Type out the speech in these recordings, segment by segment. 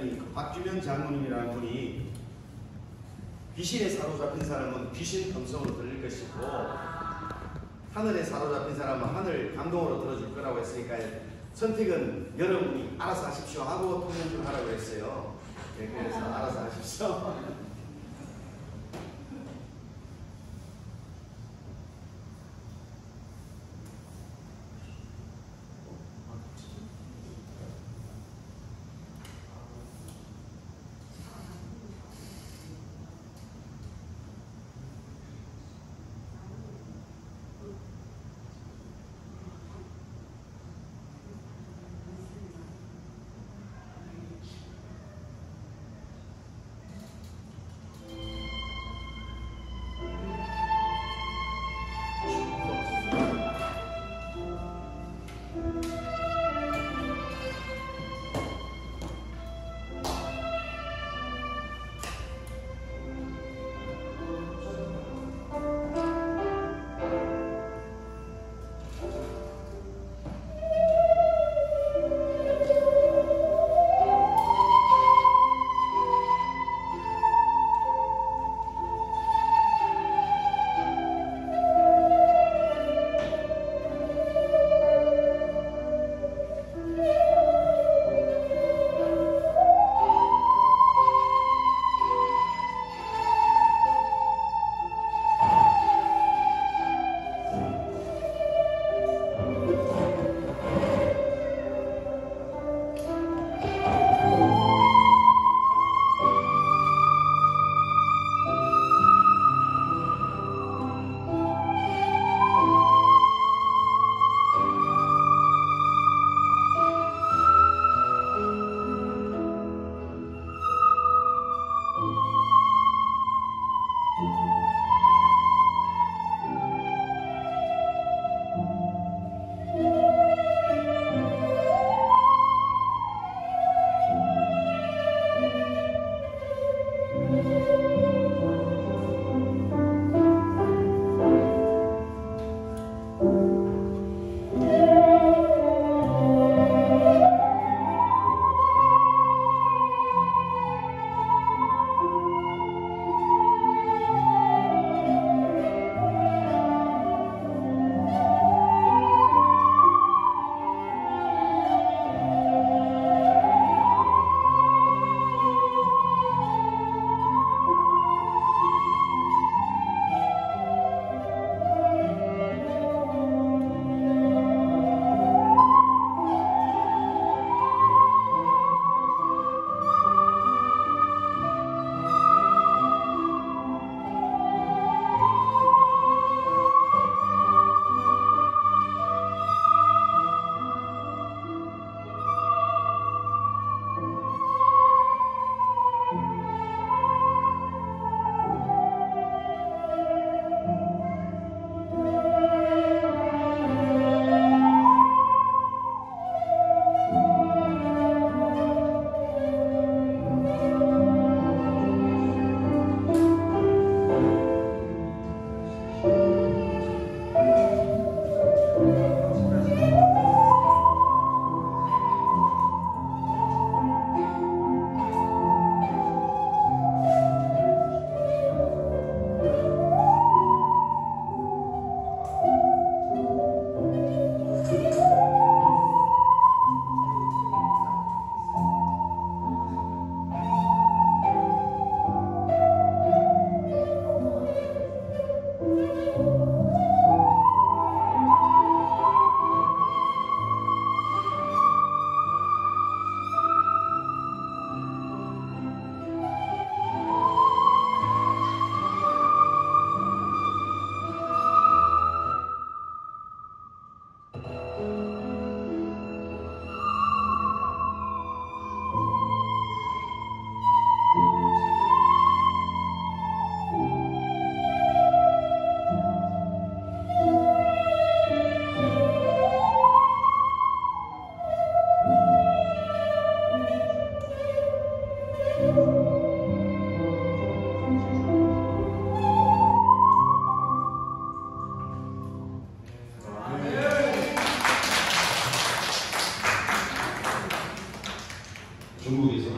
갔더니 박주면 장모님이라는 분이 귀신에 사로잡힌 사람은 귀신 감성으로 들릴 것이고 하늘에 사로잡힌 사람은 하늘 감동으로 들어줄 거라고 했으니까 선택은 여러분이 알아서 하십시오 하고 통연을 하라고 했어요. 네, 그래서 알아서 하십시오.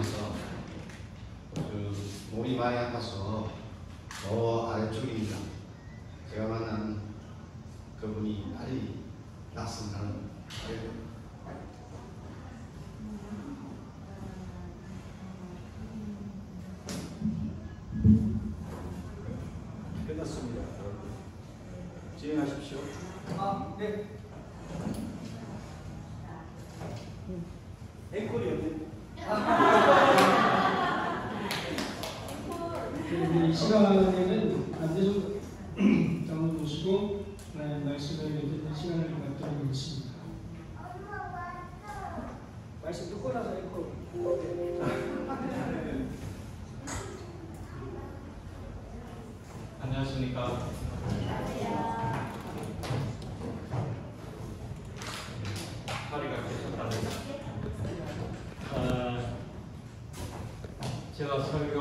중에서 몸이 많이 아파서 아래쪽입니다. 제가 만난 그분이 알이 났습니다는 끝났습니다. 진행하십시오. 네. 앵콜이었네. 이 시간에는 안대중 장로 모시고 말씀을 듣는 시간을 갖도록 하겠습니다. 말씀 듣고 나서 앵콜. 안녕하십니까. 허리가 계셨다는 제가 설교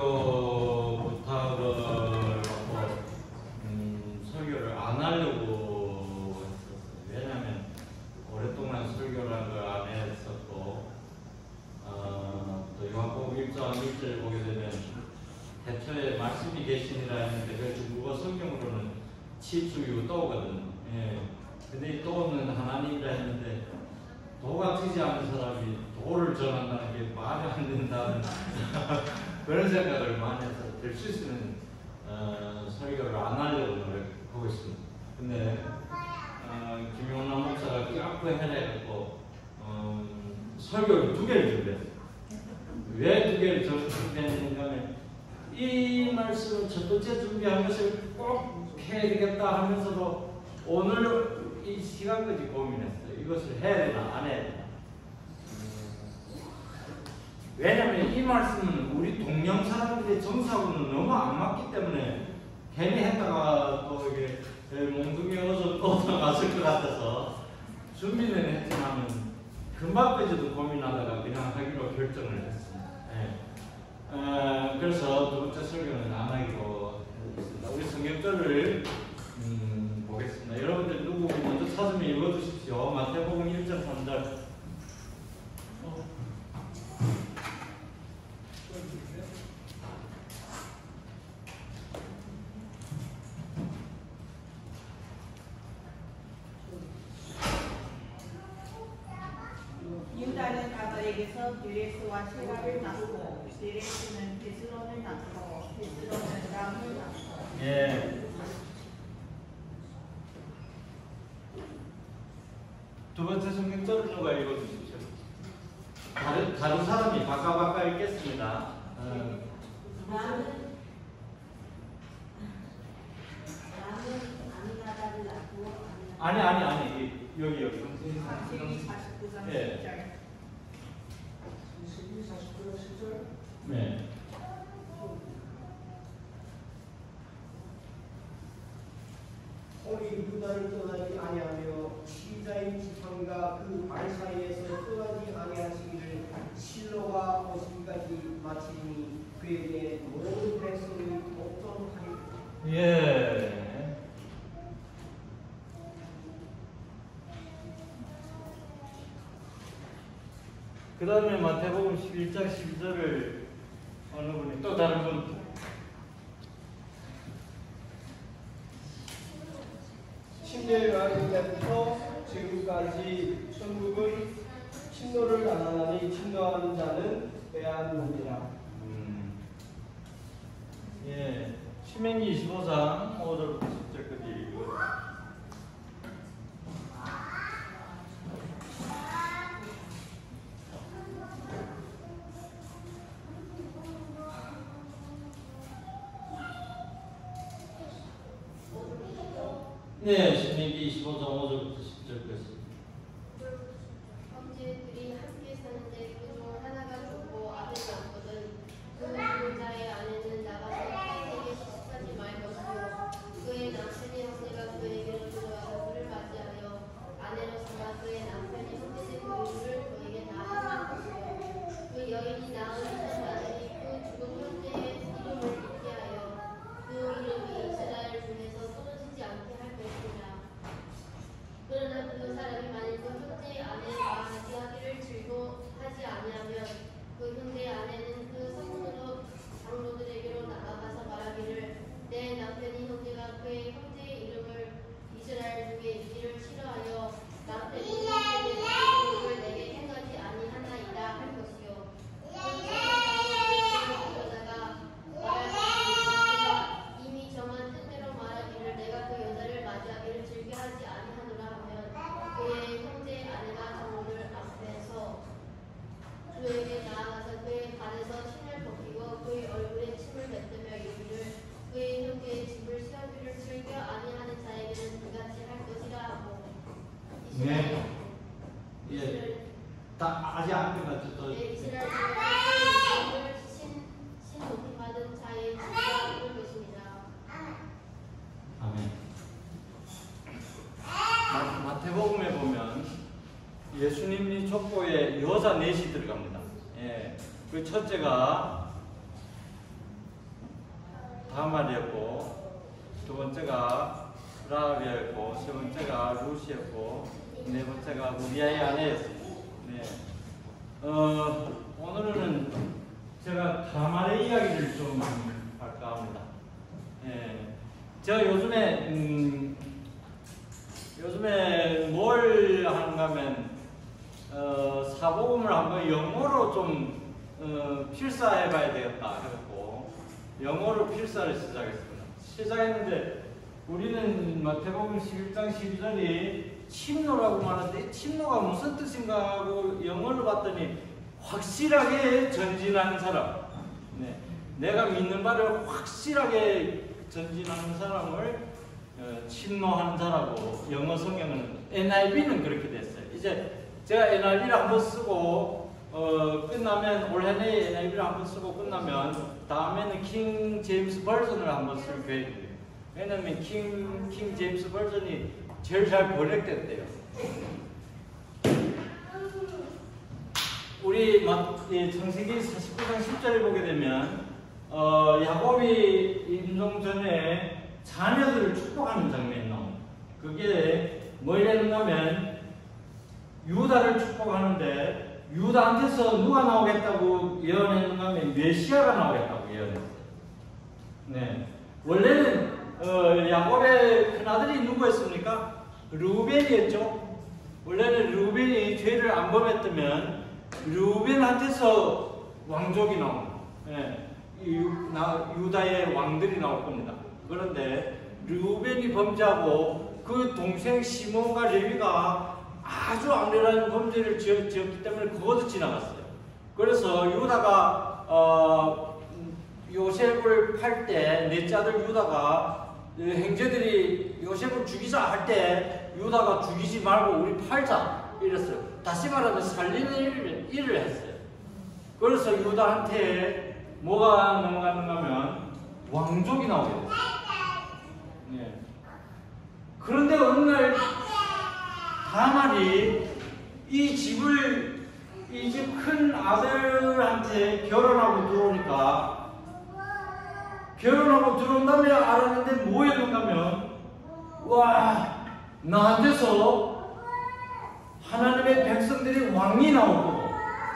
부탁을 받고 설교를 안 하려고 했었어요. 왜냐하면 오랫동안 설교라는 걸 안 했었고 또 요한복음 1장 1절 보게 되면 대초에 말씀이 계시니라 했는데 그 중국어 성경으로는 치주유 도거든. 예. 근데 이 도는 하나님이라 했는데 도가 되지 않은 사람이 도를 전한다는 게 말이 안 된다는 그런 생각을 많이 해서 될 수 있으면 설교를 안 하려고 노력하고 있습니다. 근데 김용남 목사가 껴안고 해내고 설교를 2개를 준비했어요. 왜 2개를 준비했는가 하면 이 말씀을 첫 번째 준비한 것을 꼭 해야 되겠다 하면서도 오늘 이 시간까지 고민했어요. 이것을 해야 되나 안 해야 되나. 왜냐하면 이 말씀은 우리 동양 사람들의 정사하고는 너무 안 맞기 때문에 괜히 했다가 또 이게 몽둥이 어서 또 나갔을 것 같아서 준비는 했지만 금방까지도 고민하다가 그냥 하기로 결정을 했습니다. 네. 그래서 2번째 설교는 안 하기로 했습니다. 우리 성경절을 보겠습니다. 여러분들 누구 먼저 찾으면 읽어주십시오. 마태복음 1장 3절. 유다는 아들에게서 드레스와 세라를 낳고 드레스는 베스론을 낳고 베스론은 람을 낳고. 예. 두 번째 성경절을 누가 읽어주십시오. 다른 사람이 바꿔 읽겠습니다. 아니 여기 창세기 49장 예. 10절. 창세기 49장 10절. 네. 오직 유다를 떠나지 아니하며 시자인 지팡이가 그 발 사이에서 떠나지 아니하시기를 실로가 오시기까지 마치니 그에게 모든 백성이 복종하리라. 예. 그 다음에 마태복음 11장 12절을 어느 분이 또 다른 분. 침례요한 때부터 지금까지 천국은 침노를 안 하나니 침노하는 자는 빼앗느니라. 예. 신명기 25장 5절부터 10절까지 읽어. 네, 신명기 25장 5절부터 10절까지. 형제들이 함께 사는데 그중 하나가 죽고 아들이 없거든. 그 죽은 자의 아내는 나가서 타인에게 시집하지 말 것이요 그의 남편이 형제가 그에게로 들어와서 그를 맞이하여 아내로 삼아 그의 남편이 형제된 그이를 그에게 다 해줄 것이요 그 여인이 낳은 첫 아들이 그 죽은 형제의 이름을 잊게 하여 그 이름이 이스라엘 중에서 끊어지지 않게 할 것이라. 그러나 그 사람이 그 첫째가 다말이었고, 두 번째가 라합이었고, 세 번째가 룻이었고, 네 번째가 우리아의 아내였습니다. 네. 오늘은 제가 다말의 이야기를 좀 할까 합니다. 예. 제가 요즘에 뭘 하는가 하면 사복음을 한번 영어로 좀 필사해 봐야 되겠다 해갖고 영어로 필사를 시작했는데 우리는 마태복음 11장 12절이 침노라고 말하는데 침노가 무슨 뜻인가 하고 영어를 봤더니 확실하게 전진하는 사람, 네. 내가 믿는 바를 확실하게 전진하는 사람을 침노하는 자라고 영어 성경은 NIV는 그렇게 됐어요. 이제 제가 NIV를 한번 쓰고 끝나면 올 한해 NIV를 한번 쓰고 끝나면 다음에는 킹 제임스 버전을 한번 쓸 계획이에요. 왜냐면 킹 제임스 버전이 제일 잘 번역됐대요. 우리 창세기 49장 10절에 보게 되면 야곱이 임종 전에 자녀들을 축복하는 장면이 나옵니다. 그게 뭐냐면 하면 유다를 축복하는데 유다한테서 누가 나오겠다고 예언했는가 하면 메시아가 나오겠다고 예언했어요. 네. 원래는 야곱의 큰아들이 누구였습니까? 르우벤이었죠. 원래는 르우벤이 죄를 안 범했다면 르우벤한테서 왕족이 나옵니다. 네. 유다의 왕들이 나올 겁니다. 그런데 르우벤이 범죄하고 그 동생 시몬과 레위가 아주 악랄한 범죄를 지었기 때문에 그것도 지나갔어요. 그래서 유다가 요셉을 팔 때 넷째 아들 유다가 형제들이 요셉을 죽이자 할 때 유다가 죽이지 말고 우리 팔자 이랬어요. 다시 말하면 살리는 일을 했어요. 그래서 유다한테 뭐가 넘어갔는가 하면 왕족이 나오게 됐어요. 네. 그런데 어느 날 다말이 이 집 큰 아들한테 결혼하고 들어오니까 결혼하고 들어온 다음에 알았는데 뭐였는가 하면 와 나한테서 하나님의 백성들이 왕이 나올 거고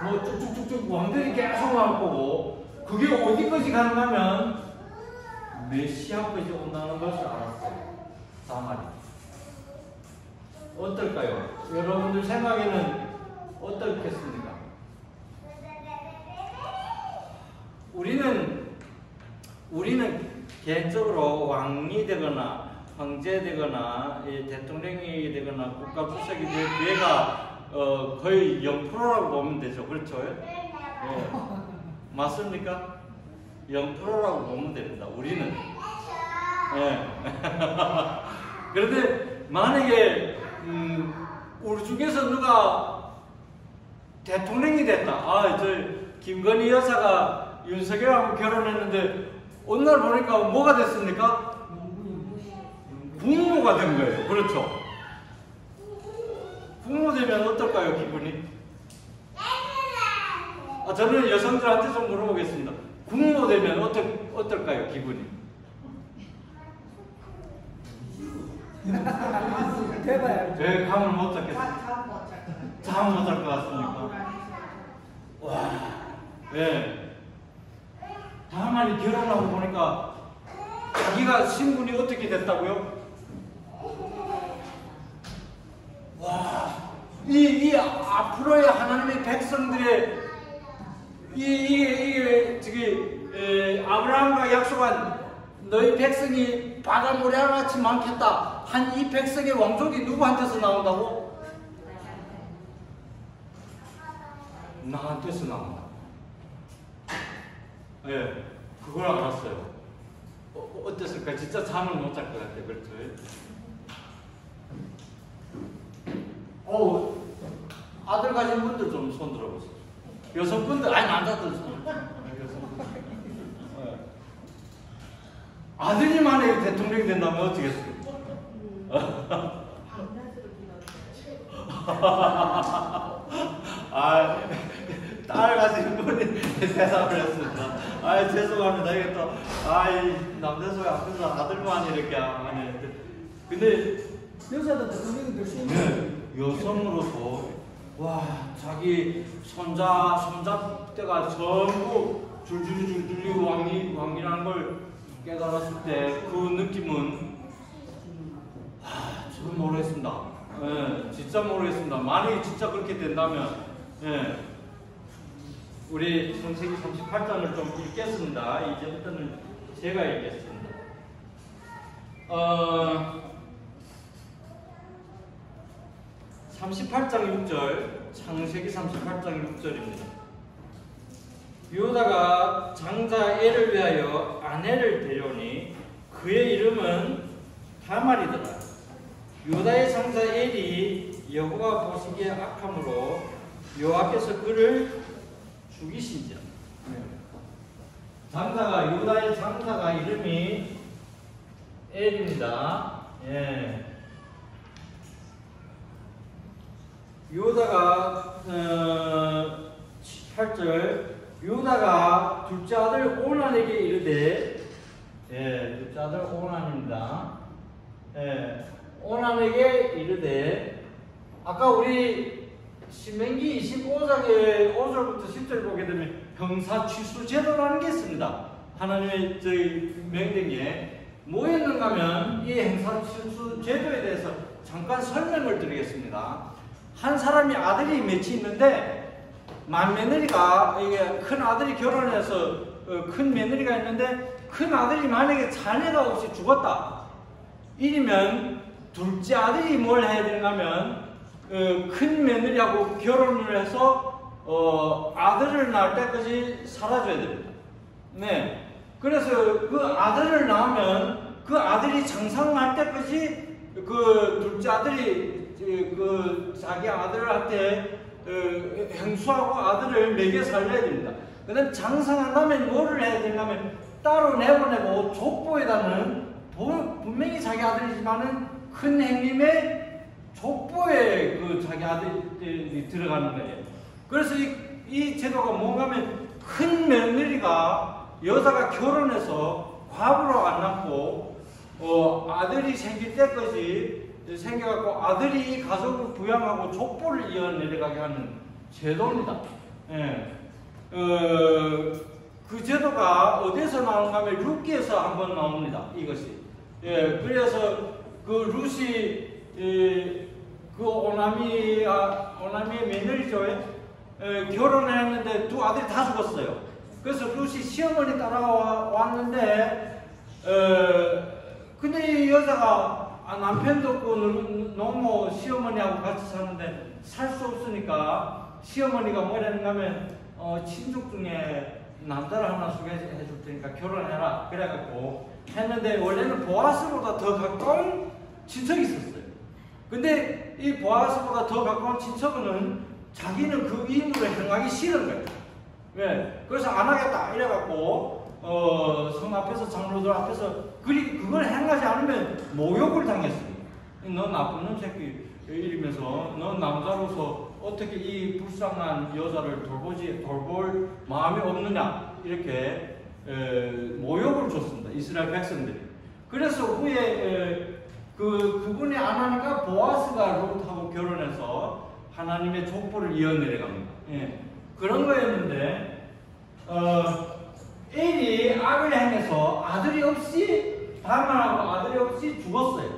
뭐 쭉쭉쭉쭉 왕들이 계속 나올 거고 그게 어디까지 가는가 하면 메시아까지 온다는 것을 알았어요. 다말이. 어떨까요? 여러분들 생각에는 어떻겠습니까? 우리는 개인적으로 왕이 되거나 황제 되거나 대통령이 되거나 국가주석이 될 기회가 거의 0%라고 보면 되죠. 그렇죠? 네. 맞습니까? 0%라고 보면 됩니다. 우리는. 네. 그런데 만약에 우리 중에서 누가 대통령이 됐다. 저 김건희 여사가 윤석열하고 결혼했는데 어느 날 보니까 뭐가 됐습니까? 부모가 된 거예요. 그렇죠? 부모 되면 어떨까요, 기분이? 저는 여성들한테 좀 물어보겠습니다. 부모 되면 어떨까요, 기분이? 대봐야 왜 감을 못 잡겠어요? 잠 못 잘 것 같습니까? 와, 네. 다말이 결혼하고 보니까 자기가 신분이 어떻게 됐다고요? 와, 이 앞으로의 하나님의 백성들의 아브라함과 약속한 너희 백성이 바다 모래알같이 많겠다 한 이 백성의 왕족이 누구한테서 나온다고? 나한테서 나온다. 예, 그걸 알았어요. 어땠을까? 진짜 잠을 못 잘 것 같아. 그렇죠? 아들 가진 분들 좀 손 들어보세요. 여성분들, 아니 남자들 손. 아들이 만약에 대통령이 된다면 어떻겠어요? 딸 가지고 본인 대답을 했습니다. 아 죄송합니다. 이게 또 남대소에 앞에서 아들만 이렇게 하네. 근데 여자도 그게 더 쉬운 여성으로서 와 자기 손자 때가 전부 줄줄이 왕이라는 걸 깨달았을 때 그 느낌은 저는 모르겠습니다. 예, 진짜 모르겠습니다. 만약에 진짜 그렇게 된다면 예, 우리 창세기 38장을 좀 읽겠습니다. 이제부터는 제가 읽겠습니다. 38장 6절, 창세기 38장 6절입니다. 유다가 장자 엘을 위하여 아내를 데려오니 그의 이름은 다말이더라. 유다의 장자 엘이 여호와 보시기에 악함으로 여호와께서 그를 죽이신지라. 유다의 장자가 이름이 엘입니다. 예. 유다가 8절 유다가 둘째 아들 오난에게 이르되 둘째 아들 오난입니다. 오난에게 이르되 아까 우리 신명기 25장의 5절부터 10절 보게 되면 형사 취소 제도라는 게 있습니다. 하나님의 저희 명령에 뭐였는가 하면 이 형사 취소 제도에 대해서 잠깐 설명을 드리겠습니다. 한 사람이 아들이 몇이 있는데 맏며느리가 이게 큰 아들이 결혼해서 큰 며느리가 있는데 큰 아들이 만약에 자녀가 없이 죽었다 이러면 둘째 아들이 뭘 해야 되는가 하면 큰 며느리하고 결혼을 해서 아들을 낳을 때까지 살아줘야 됩니다. 네. 그래서 그 아들을 낳으면 그 아들이 장상할 때까지 그 둘째 아들이 자기 아들한테 행수하고 아들을 먹여 살려야 됩니다. 그 다음 장상한 다음에 뭐를 해야 되는가 하면 따로 내보내고 족보에다는 분명히 자기 아들이지만은 큰 형님의 족보에 자기 아들이 들어가는 거예요. 그래서 이 제도가 뭔가 하면 큰 며느리가 여자가 결혼해서 과부로 안 낳고 아들이 생길 때까지 생겨갖고 아들이 가족을 부양하고 족보를 이어내려가게 하는 제도입니다. 예. 그 제도가 어디서 나오는가 하면 룻기에서 한번 나옵니다. 이것이. 예. 그래서 그 룻이 그 오나미의 며느리죠. 결혼했는데 두 아들이 다 죽었어요. 그래서 룻이 시어머니 따라왔는데 근데 이 여자가 남편도 없고 너무 시어머니하고 같이 사는데 살 수 없으니까 시어머니가 뭐라는가 하면 친족 중에 남자를 하나 소개해 줄 테니까 결혼해라 그래갖고 했는데 원래는 보아스보다 더 가까운 친척이 있었어요. 근데 이 보아스보다 더 가까운 친척은 자기는 그 임무를 행하기 싫은 거예요. 왜? 그래서 안 하겠다 이래갖고 성 앞에서 장로들 앞에서 그걸 행하지 않으면 모욕을 당했습니다. 너 나쁜 놈 새끼 이러면서 너 남자로서 어떻게 이 불쌍한 여자를 돌볼 마음이 없느냐 이렇게 모욕을 줬습니다. 이스라엘 백성들이. 그래서 후에 그분이 안 하니까 보아스가 롯하고 결혼해서 하나님의 족보를 이어내려갑니다. 예. 그런 거였는데 엘이 악을 행해서 아들이 없이 다말하고 아들이 없이 죽었어요.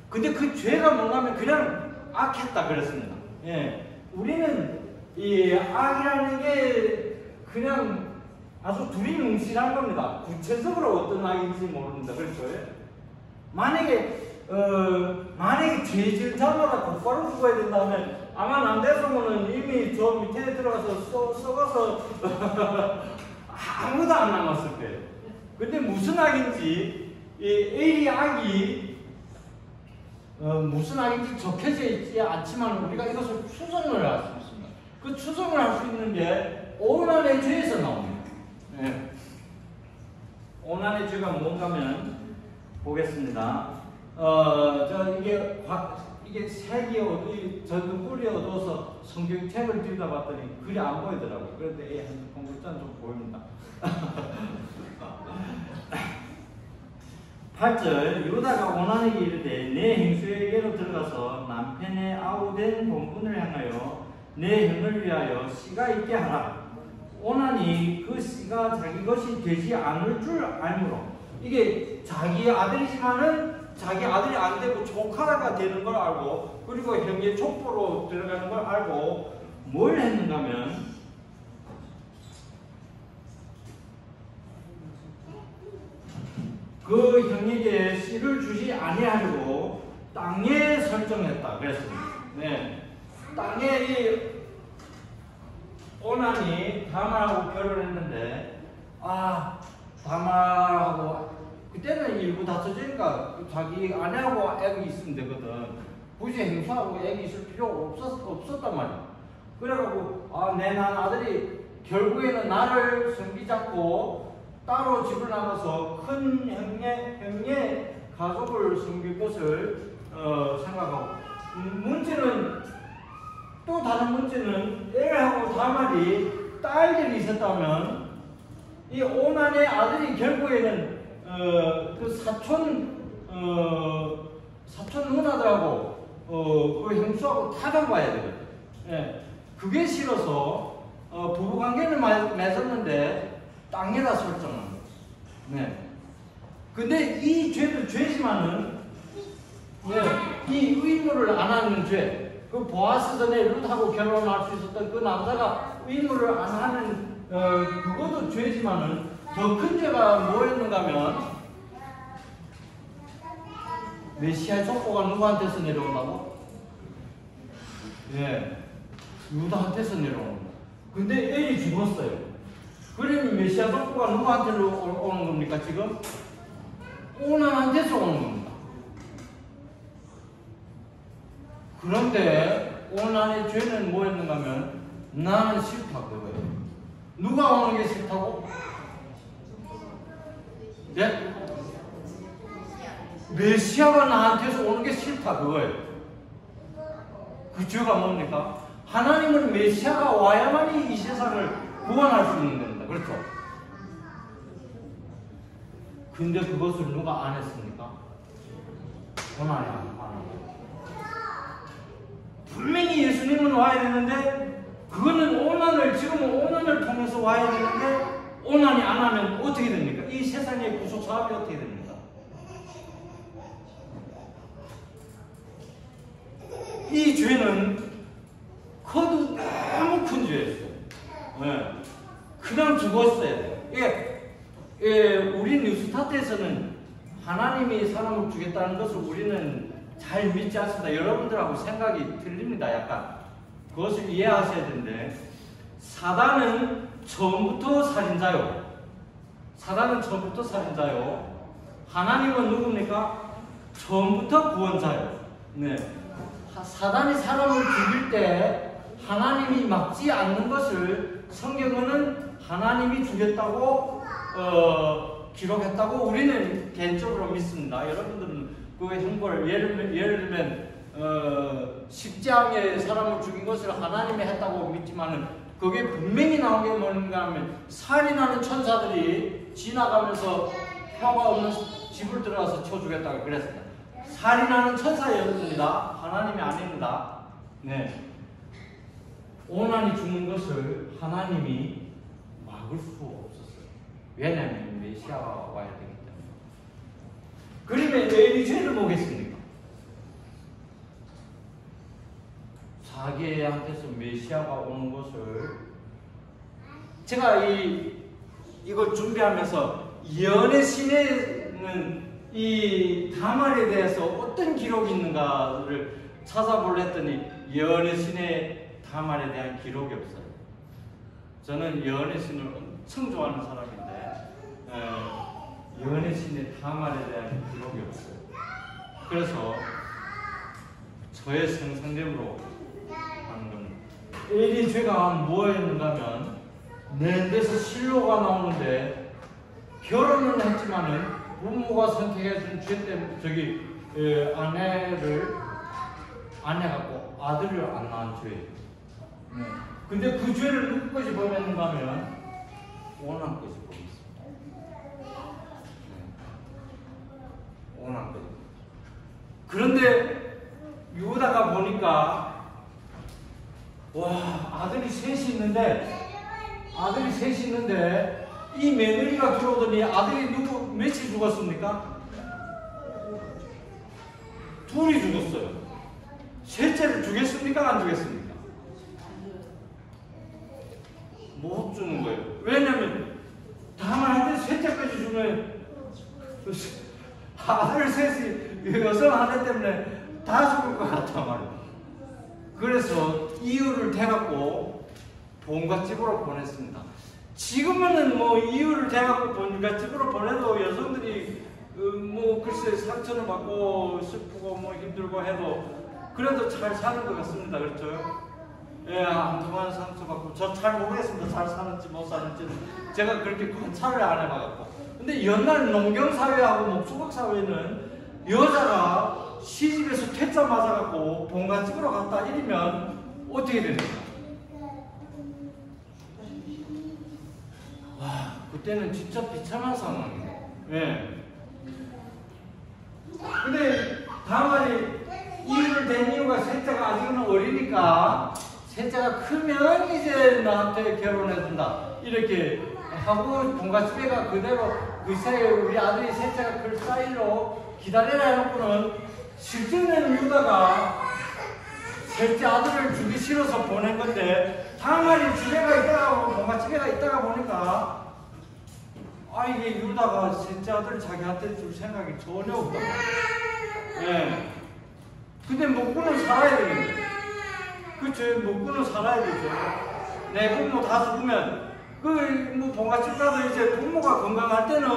근데 그 죄가 뭐냐면 그냥 악했다 그랬습니다. 예. 우리는 이 악이라는 게 그냥 아주 두리뭉실한 겁니다. 구체적으로 어떤 악인지 모릅니다. 그렇죠? 만약에 죄 지은 자마다 곧바로 죽어야 된다면 아마 남대성은 이미 저 밑에 들어가서 썩어서 아무도 안 남았을 거예요. 근데 무슨 악인지 이 엘이 악이 무슨 악인지 적혀져 있지 않지만 우리가 이것을 추정을 할 수 있습니다. 그 추정을 할 수 있는 게 오난의 죄에서 나옵니다. 네. 오난의 죄가 뭔가 하면 보겠습니다. 이게 색이 어디 저도 꿀이 어두워서 성경책을 들여다봤더니 글이 안 보이더라고요. 그런데 공부장 좀 보입니다. 8절 유다가 오난에게 이르되 내 행수에게로 들어가서 남편의 아우된 본분을 향하여 내 형을 위하여 씨가 있게 하라. 오난이 그 씨가 자기 것이 되지 않을 줄 알므로 이게 자기 아들이지만은 자기 아들이 안 되고 조카가 되는 걸 알고 그리고 형의 족보로 들어가는 걸 알고 뭘 했는가 하면 그 형에게 씨를 주지 아니하려고 땅에 설정했다 그랬습니다. 네. 땅에 이 오난이 다말하고 결혼했는데 다말하고 그때는 일부 다쳐지니까 자기 아내하고 애기 있으면 되거든. 굳이 행수하고 애기 있을 필요가 없었단 말이야. 그래가지고 내 난 아들이 결국에는 나를 성기 잡고 따로 집을 나가서 큰 형의 가족을 섬길 것을 생각하고 문제는 또 다른 문제는 엘하고 다말이 딸들이 있었다면 이 오난의 아들이 결국에는 그 사촌 누나들하고 그 형수하고 다 잡아야 되거든. 예. 그게 싫어서 부부관계를 맺었는데 땅에다 설정한 거죠. 네. 근데 이 죄도 죄지만은 이 의무를 안 하는 죄. 그 보아스 전에 룻하고 결혼할 수 있었던 그 남자가 의무를 안 하는 그것도 죄지만은 더 큰 죄가 뭐였는가 하면 메시아의 족보가 누구한테서 내려온다고? 예, 유다한테서 내려옵니다. 근데 엘이 죽었어요. 그러면 메시아 족보가 누구한테로 오는 겁니까 지금? 오난한테서 오는 겁니다. 그런데 오난의 죄는 뭐였는가 하면 나는 싫다 그거예요. 누가 오는 게 싫다고? 네? 메시아가 나한테서 오는 게 싫다 그거예요. 그 죄가 뭡니까? 하나님은 메시아가 와야만이 이 세상을 구원할 수 있는 겁니다. 그렇죠? 근데 그것을 누가 안 했습니까? 오난이 안 하고 분명히 예수님은 와야 되는데 그거는 지금은 오난을 통해서 와야 되는데 오난이 안 하면 어떻게 됩니까? 이 세상의 구속 사업이 어떻게 됩니까? 이 죄는 커도 너무 큰 죄였어요. 네. 그냥 죽었어야 돼요. 우리 뉴스타트에서는 하나님이 사람을 죽였다는 것을 우리는 잘 믿지 않습니다. 여러분들하고 생각이 틀립니다. 약간 그것을 이해하셔야 되는데 사단은 처음부터 살인자요. 하나님은 누굽니까? 처음부터 구원자요. 네. 사단이 사람을 죽일 때 하나님이 막지 않는 것을 성경은 하나님이 죽였다고 기록했다고 우리는 개인적으로 믿습니다. 여러분들은 그 형벌 예를 들면 십자가에 사람을 죽인 것을 하나님이 했다고 믿지만은 그게 분명히 나온 게 뭔가 하면 살인하는 천사들이 지나가면서 표가 없는 집을 들어가서 쳐 죽였다고 그랬습니다. 살인하는 천사였습니다. 하나님이 아닙니다. 네. 오난이 죽는 것을 하나님이 막을 수 없었어요. 왜냐하면 메시아가 와야 되기 때문에. 그러면 왜 이 죄를 보겠습니까? 자기한테서 메시아가 오는 것을 제가 이걸 준비하면서 예언의 신에는 이 다말에 대해서 어떤 기록이 있는가를 찾아보려 했더니 예언의 신의 다말에 대한 기록이 없어요. 저는 예언의 신을 엄청 좋아하는 사람인데 예언의 신의 다말에 대한 기록이 없어요. 그래서 저의 상상대로 하는 건 엘이 죄가 뭐였는가 하면 내 데서 실로가 나오는데 결혼은 했지만은 부모가 선택해준 죄 때문에 아내를 안 해갖고 아들을 안 낳은 죄. 근데 그 죄를 누구 것이 범했는가 하면 오남 것이 범했습니다. 오남 것. 그런데 유다가 보니까 와 아들이 셋이 있는데 이 며느리가 들어오더니 아들이 몇이 죽었습니까? 둘이 죽었어요. 셋째를 주겠습니까? 안 주겠습니까? 못 주는 거예요. 왜냐면 다만 셋째까지 주면 아들 셋이 여성 하나 때문에 다 죽을 것 같단 말이에요. 그래서 이유를 대갖고 본갓집으로 보냈습니다. 지금은 뭐 이유를 대갖고 본갓집으로 보내도 여성들이 뭐 글쎄 상처를 받고 슬프고 뭐 힘들고 해도 그래도 잘 사는 것 같습니다. 그렇죠? 예, 한동안 상처받고 저 잘 모르겠습니다. 잘 사는지 못 사는지는 제가 그렇게 관찰을 안 해봐갖고. 근데 옛날 농경사회하고 목수박사회는 여자가 시집에서 퇴짜 맞아갖고 본갓집으로 갔다 이러면 어떻게 됩니까? 와, 그때는 진짜 비참한 상황이에요. 예. 근데 다만이 이유를 댄 이유가 셋째가 아직은 어리니까 셋째가 크면 이제 나한테 결혼해준다 이렇게 하고 본갓집에가 그대로 그 사이에 우리 아들이 셋째가 클 사이로 기다리라 해놓고는 실제는 유다가 셋째 아들을 주기 싫어서 보낸 건데 다만이 집에가 있다가 본갓집에가 있다가 보니까 이게 유다가 셋째 아들을 자기한테 줄 생각이 전혀 없단 말이에요. 예. 근데 먹고는 살아야 되는데. 그쵸? 먹고는 살아야 되죠. 내 부모 다 죽으면, 뭐, 본갓집 가도 이제 부모가 건강할 때는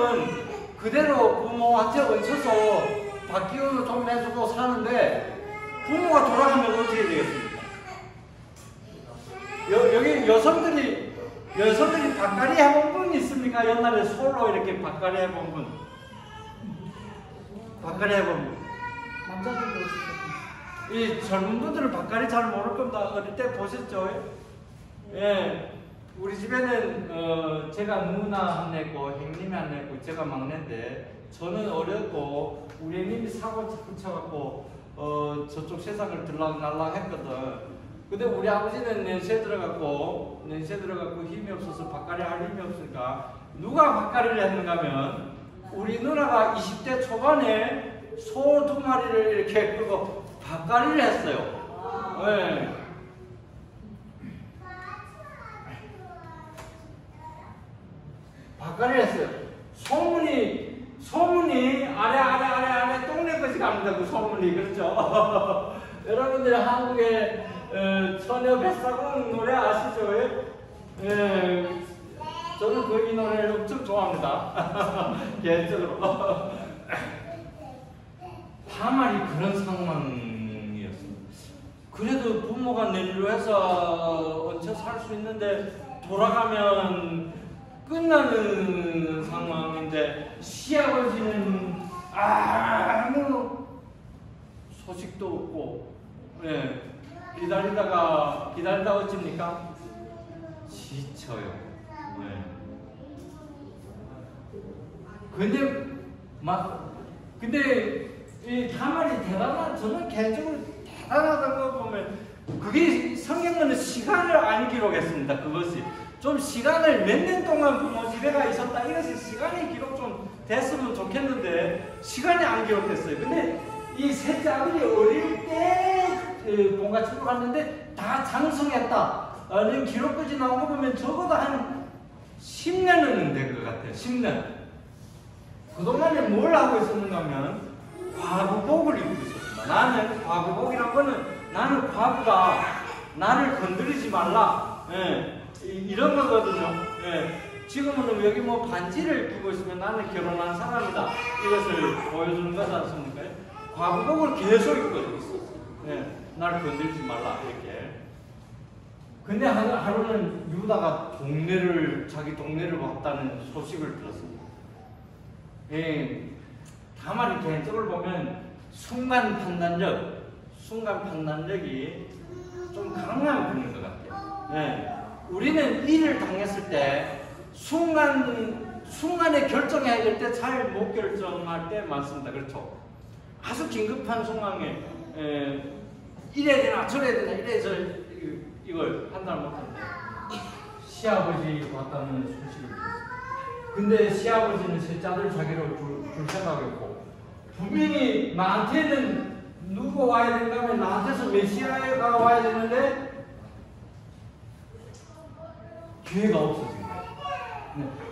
그대로 부모한테 얹혀서 밥기운을 좀 내주고 사는데, 부모가 돌아가면 어떻게 되겠습니까? 여기 여성들이 밥갈이 해본 분 있습니까? 옛날에 솔로 이렇게 밥갈이 해본 분. 밥갈이 해본 분. 남자들도 있었어요. 이 젊은 분들은 밥갈이 잘 모를 겁니다. 어릴 때 보셨죠? 예. 우리 집에는 제가 누나 한 냈고 형님이 한 냈고 제가 막내인데 저는 어렸고 우리 형님이 사고 붙여갖고 저쪽 세상을 들락날락 했거든. 근데 우리 아버지는 연세 들어갔고 힘이 없어서 밥갈이 할 힘이 없으니까 누가 밥갈이를 했는가 하면 우리 누나가 20대 초반에 소 2마리를 이렇게 끄고 밥갈이를 했어요. 네. 밥갈이를 했어요. 소문이 아래 똥내까지 갑니다. 그 소문이. 그렇죠? 여러분들 한국의 처녀 뱃사공 노래 아시죠? 예. 저는 그 이 노래를 엄청 좋아합니다. 개인적으로. 다만이 그런 상황이었습니다. 그래도 부모가 내리로 해서 얹혀 살 수 있는데 돌아가면 끝나는 상황인데 시아버지는 아무 소식도 없고 예. 기다리다가 어찌입니까? 지쳐요. 네. 근데 이 가만히 저는 개인적으로 대단하다고 보면 그게 성경은 시간을 안 기록했습니다. 그것이 좀 시간을 몇 년 동안 부모 집에가 있었다 이것이 시간이 기록 좀 됐으면 좋겠는데 시간이 안 기록됐어요. 근데 이 셋째 아들이 어릴 때 본가집으로 갔는데 다 장성했다는 기록까지 나온 거 보면 적어도 한 10년은 된 것 같아요. 10년. 그동안에 뭘 하고 있었는가 하면 과부복을 입고 있었습니다. 나는 과부복이란 거는 나는 과부가 나를 건드리지 말라. 예, 이런 거거든요. 예, 지금은 여기 뭐 반지를 끼고 있으면 나는 결혼한 사람이다. 이것을 보여주는 거지 않습니까? 과부복을 계속 입고 있었어요. 예, 나를 건드리지 말라. 이렇게. 근데 하루는 유다가 자기 동네를 왔다는 소식을 들었습니다. 예, 다만 개인적으로 보면 순간 판단력, 순간 판단력이 좀 강한 편인 것 같아요. 네. 우리는 일을 당했을 때 순간에 결정해야 될 때 잘 못 결정할 때 많습니다. 그렇죠? 아주 긴급한 상황에 이래야 되나 저래야 되나 이래서 이걸 판단을 못합니다. 시아버지 왔다는 소식을 들었어요. 근데 시아버지는 셋째 아들 자기를 줄 생각했고 분명히 나한테는 누가 와야 되는가 하면 나한테서 메시아가 와야 되는데 기회가 없어진 거예요.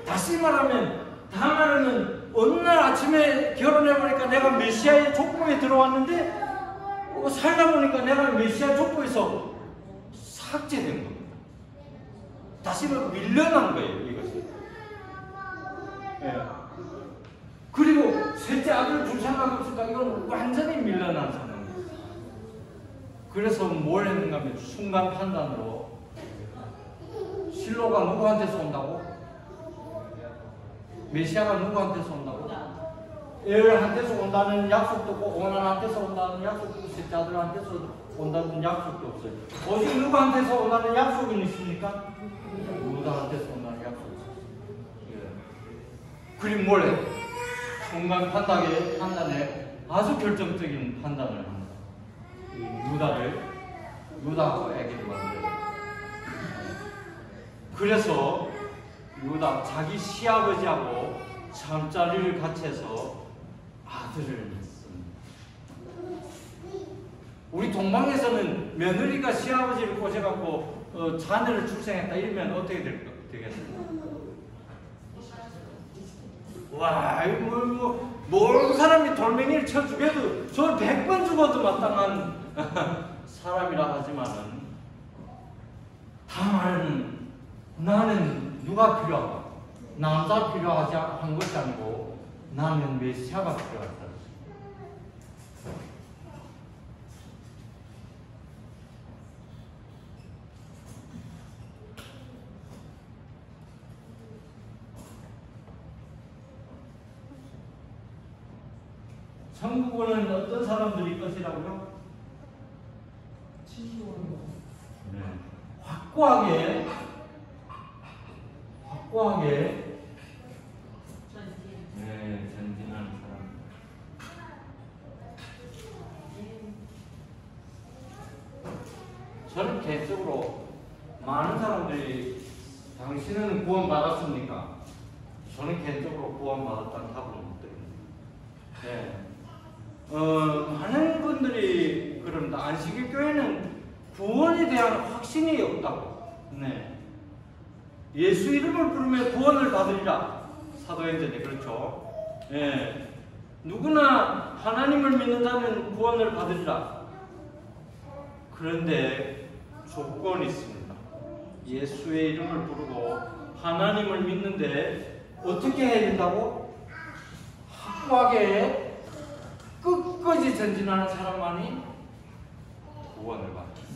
다시 말하면 다말은 어느 날 아침에 결혼해보니까 내가 메시아의 족보에 들어왔는데 살다 보니까 내가 메시아 족보에서 삭제된 겁니다. 다시 말하면 밀려난 거예요, 이것이. 예. 그리고 셋째 아들 줄 생각이 없으니까 이건 완전히 밀려난 상황이에요. 그래서 뭘 했는가 하면 순간 판단으로 실로가 누구한테서 온다고? 메시아가 누구한테서 온다고? 엘한테서 온다는 약속도 없고 오난한테서 온다는 약속도 없고 셋째 아들한테서 온다는 약속도 없어요. 오직 누구한테서 온다는 약속은 있습니까? 유다한테서 온다는 약속이 있어요. 그리고 뭘 해? 순간 판단에 아주 결정적인 판단을 합니다. 유다에게 만들어요. 그래서 유다 자기 시아버지하고 잠자리를 같이 해서 아들을 낳습니다. 우리 동방에서는 며느리가 시아버지를 꼬셔갖고 자녀를 출생했다 이러면 어떻게 되겠습니까? 와, 모르는 사람이 돌멩이를 쳐 죽여도 저는 100번 죽어도 마땅한 사람이라 하지만은 다만 나는 누가 필요하다? 남자 필요하지 한 것이 아니고 나는 메시아가 필요하다. 천국은 어떤 사람들이 것이라고요? 네. 확고하게 전진하는 사람. 저는 개인적으로 많은 사람들이 당신은 구원받았습니까? 저는 개인적으로 구원받았다는 답을 못 드립니다. 네. 많은 분들이 그럽니다. 안식일 교회는 구원에 대한 확신이 없다고. 네. 예수 이름을 부르며 구원을 받으리라. 사도행전에 그렇죠. 네. 누구나 하나님을 믿는 자는 구원을 받으리라. 그런데 조건이 있습니다. 예수의 이름을 부르고 하나님을 믿는데 어떻게 해야 된다고? 확고하게 끝까지 전진하는 사람만이 구원을 받습니다.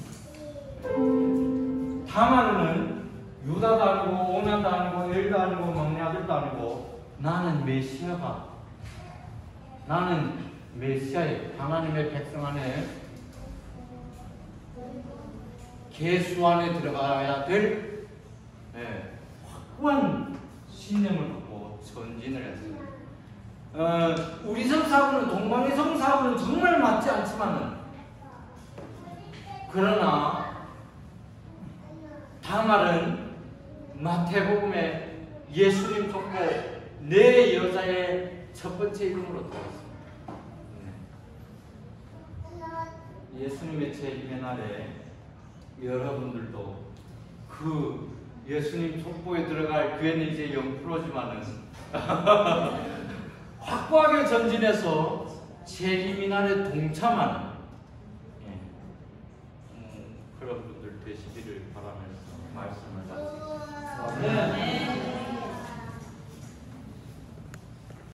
다만은 유다도 아니고 오난도 아니고 엘도 아니고 막내 아들도 아니고 나는 메시아의 하나님의 백성 안에 계수 안에 들어가야 될 확고한 신념을 갖고 전진을 했습니다. 우리 성사하고는 동방의 성사하고는 정말 맞지 않지만은 그러나 다말은 마태복음에 예수님 족보 네 여자의 첫 번째 이름으로 들어갔습니다. 예수님의 재림의 날에 여러분들도 그 예수님 족보에 들어갈 기회는 이제 0%지만은 확고하게 전진해서 재림의 날에 동참하는 그런 분들 되시기를 바라면서 말씀을 마치겠습니다.